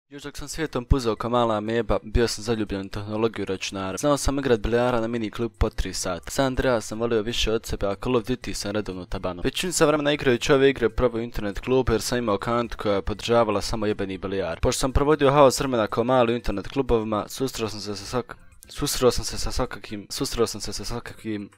Još dok sam svijetom puzao kao mala ameba, bio sam zaljubljen u tehnologiju računara. Znao sam igrat bilijara na mini klub po 3 sata. San Andreas sam volio više od sebe, a Call of Duty sam redovno tabano. Većinu sam vremena igrajući ove igre probao internet klub jer sam imao kantu koja je podržavala samo jebeni bilijar. Pošto sam provodio haos vremena kao mali u internet klubovima, susreo sam se sa svakakvim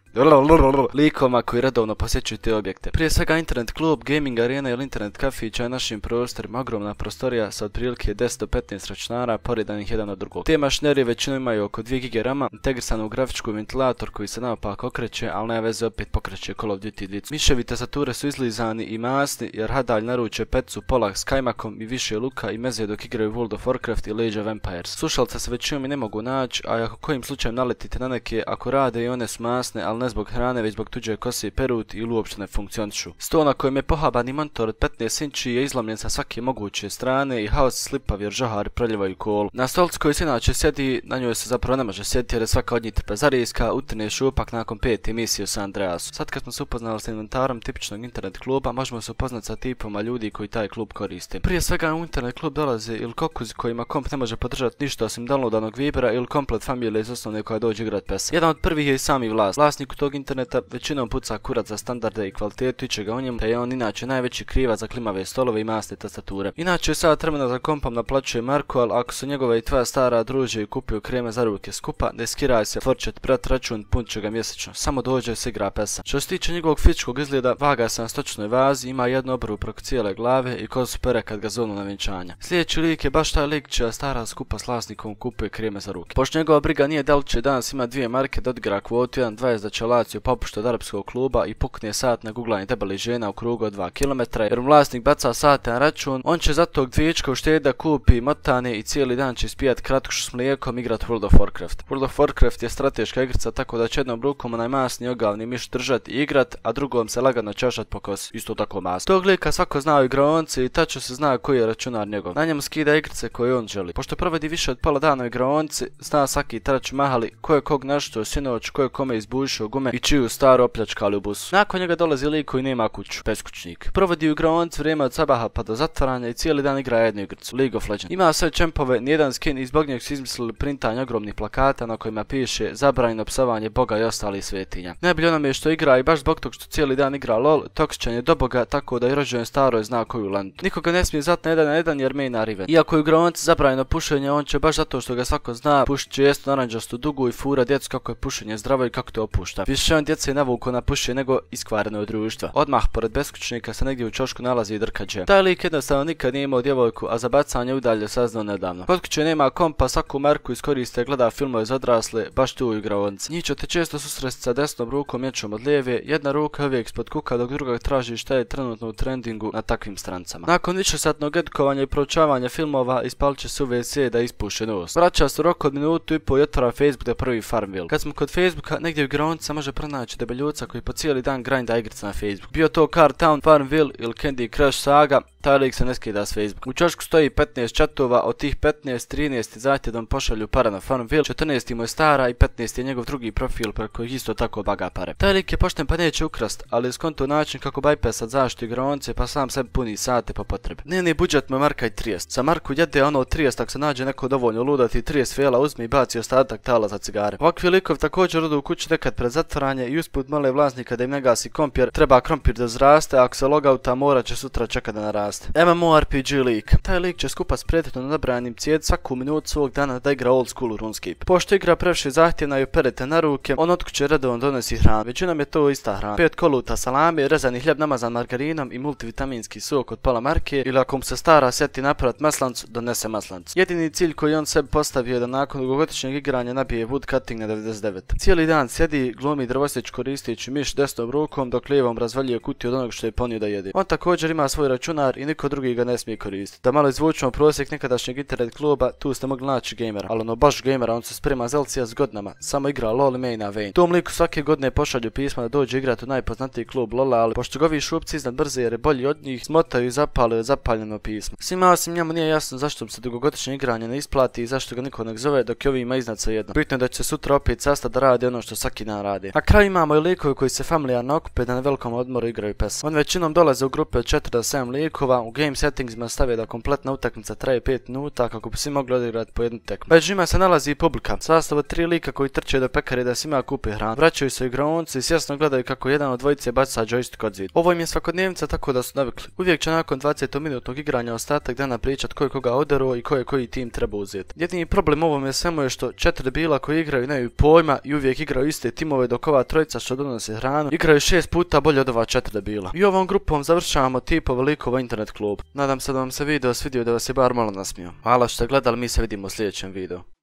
likovima koji redovno posjećuju te objekte. Prije svega internet klub, gaming arena ili internet kafić je našim prostorima ogromna prostorija sa otprilike 10 do 15 računara poredanih jedan od drugog. Te mašinerije većinom imaju oko 2 GB rama, integrisanu u grafičku ventilator koji se naopako okreće, ali nema veze opet pokreće Call of Duty dicu. Miševi tastature su izlizani i masni jer hadalj naruče pecu pola s kajmakom i više luka i meze dok igraju World of Warcraft i Age of Empires. Slušalce se većinom i ne mogu naći, a ako kojim slučajem naletite na neke, ako rade i one su masne, ali ne zbog hrane, već zbog tuđe kose i perut ili uopšte ne funkcionišu. Sto na kojem je pohabani monitor od 15 inči je izlomljen sa svake moguće strane i haos slipav jer žahari proljevaju kolu. Na stolici koji se inače sjedi, na njoj se zapravo ne može sjediti jer je svaka od njih trpezariska, utrne šupak nakon 5 emisije u San Andreasu. Sad kad smo se upoznali s inventarom tipičnog internet kluba, možemo se upoznati sa tipoma ljudi koji taj klub koriste. Prije svega u internet klub dolaze ili kokuzi kojima komp ne može podržati ništa osim downloadanog Vibera ili komplet familije iz osnovne koja dođe igrat PES. Jedan od prvih je i sami vlasnik tog interneta većinom puca kurac za standarde i kvalitetu i čega o njemu, te je on inače najveći krivac za klimave stolove i masne tastature. Inače sad vremena za kompom naplaćuje Marko, ali ako su njegova i tvoja stara druže i kupuju kreme za ruke skupa, ne skiraj se forčet brat račun punit će ga mjesečno, samo dođe se igra PES-a. Što se tiče njegovog fizičkog izgleda, vaga se na stočnoj vazi, ima jednu obrvu preko cijele glave i kozu pere kad ga zovnu na vjenčanja. Sljedeći lik je baš taj lik čija stara skupa s vlasnikom kupuje kreme za ruke. Pošto njegova briga nije da li će danas ima 2 marke da odigra kvotu 1.20 da će Lazio popušta od arapskog kluba i pukne sat na googlanje debelih žena u krugu od 2 km, jer vlasnik baca sate na račun, on će za tog dviječka uštediti da kupi motane i cijeli dan će ispijat kratkušu s mlijekom igrat World of Warcraft. World of Warcraft je strateška igrica tako da će jednom rukom onaj masni ogavni miš držat i igrat, a drugom se lagano čašat po kosi, isto tako masno. Tog lika svako zna u igraonici i tačno se zna koji je računar njegov. Na njemu skida igrice koje on želi. Pošto provedi više od pola dana u igraonici, zna svaki trač mahali, ko je kog našto sinoć, ko je kome izbušio gume i čiju staru opljačkali u busu. Nakon njega dolazi lik koji nema kuću, beskućnik. Provodi u igraonici vrijeme od sabaha pa do zatvaranja i cijeli dan igra jednu igricu, League of Legends. Ima sve čempove, nijedan skin i zbog njeg su izmislili printanje ogromnih plakata na kojima piše zabranjeno psovanje Boga i ostalih svetinja. Najbolje onome je što igra i baš zbog tog što cijeli dan igra LOL, toksičan je do Boga tako da i rođen staroj zna koju lantu. Nikoga ne smije zvat na 1-1 jer main riven. Iako je u igraonici zabranjeno pušenje, on će baš zato što ga svako zna pušit će jestu naranđastu dugu i fura djecu kako je pušenje zdravo i kako to opušta. Više on djece je navuko na pušenje nego iskvareno od društva. Odmah pored beskućnika se negdje u čošku nalazi i drkađe. Taj lik jednostavno nikad nije imao djevojku, a za bacanje udalje saznao nedavno. Kod kuće nema kompa, svaku marku iskoriste, gleda filmove za odrasle, baš tu u igraonici. Njih ćete često susresti sa desnom rukom mječom od lijeve, jedna ruka je uvijek ispod kuka dok druga traži šta je trenutno u trendingu na takvim strancama. Nakon višesatnog edukovanja i proučavanja filmova ispalit će se u WC da ispuše nos. Vraća se u roku od minutu i po i otvara Facebook da prvi Farmville. Kad smo kod Facebooka, negdje u igraonici može pronaći debeljuca koji po cijeli dan grinda igrica na Facebook. Bio to Car Town, Farmville ili Candy Crush Saga, taj lik se ne skida s Facebook. U čošku stoji 15 chatova, od tih 15, 13 zahtjev da mu pošalju para na Farmville, 14 mu je stara i 15 je njegov drugi profil preko kojih isto tako baga pare. Taj lik je pošten pa neće ukrast, ali je skonto način kako bypassat zaštitu igraonice pa sam sebi puni sate po potrebi. Dnevni budžet mu marka i 30. Sa marku jede ono 30 ako se nađe neko dovoljno ludati 30 fela uzme i baci ostatak tala za cigare. Ovakvi likovi također odu u kući nekad pred zatvaranje i usput mole vlasnika da im ne gasi komp jer treba krompir da zraste, a ako se logauta mora će sutra čekat da naraste. MMORPG lik. Taj lik će skupa s prethodno nabrajanim cijed svaku minutu svog dana da igra old school RuneScape. Pošto igra previše zahtjevna i operete na ruke, on od kuće redovno donosi hranu. Većinom je to ista hrana. 5 koluta salame, rezani hljeb namazan margarinom i multivitaminski sok od pola marke ili ako mu se stara sjeti napraviti maslancu, donese maslancu. Jedini cilj koji on sebi postavio je da nakon dugogodišnjeg igranja nabije woodcutting na 99. Cijeli dan sjedi, glumi drvosjeć koristeći miš desnom rukom dok lijevom razvaljuje kutiju od onog što je ponio da jede. On također ima svoj računar i niko drugi ga ne smije koristiti. Da malo izvučemo prosjek nekadašnjeg internet kluba, tu ste mogli naći gamera, ali ono baš gamera, on se sprema za LCS godinama, samo igra LOL i maina Vayne. Tom liku svake godine pošalju pisma da dođe igrati u najpoznatiji klub LOL-a, ali pošto ga ovi šupci iznad brze jer je bolji od njih, smotaju i zapale zapaljeno pismo. Svima osim njemu nije jasno zašto mu se dugogodišnje igranje ne isplati i zašto ga niko ne zove dok je ovima iznad svejedno. Bitno je da će se sutra opet sastati da radi ono što svaki dan radi. Na kraju imamo i likovi koji se familijarno okupe da na velikom odmoru igraju PES. Oni većinom dolaze u grupe od 4 do 7 likova likova u game settingsima stave da kompletna utakmica traje 5 minuta kako bi svi mogli odigrati po jednu tekmu. Među njima se nalazi i publika, sastav od 3 lika koji trče do pekare da svima kupe hranu. Vraćaju se igraonci i svjesno gledaju kako jedan od dvojice baca joystick od zid. Ovo im je svakodnevnica tako da su navikli. Uvijek će nakon 20-minutnog igranja ostatak dana pričat ko je koga oderao i koji tim treba uzeti. Jedini problem ovome svemu je što 4 debila koji igraju nemaju pojma i uvijek igraju iste timove, dok ova trojica što donose hranu igraju 6 puta bolje od ova 4 debila. I ovom grupom završavamo tipove likova internet klub. Nadam se da vam se video svidio, da vas je bar malo nasmio. Hvala što ste gledali, mi se vidimo u sljedećem videu.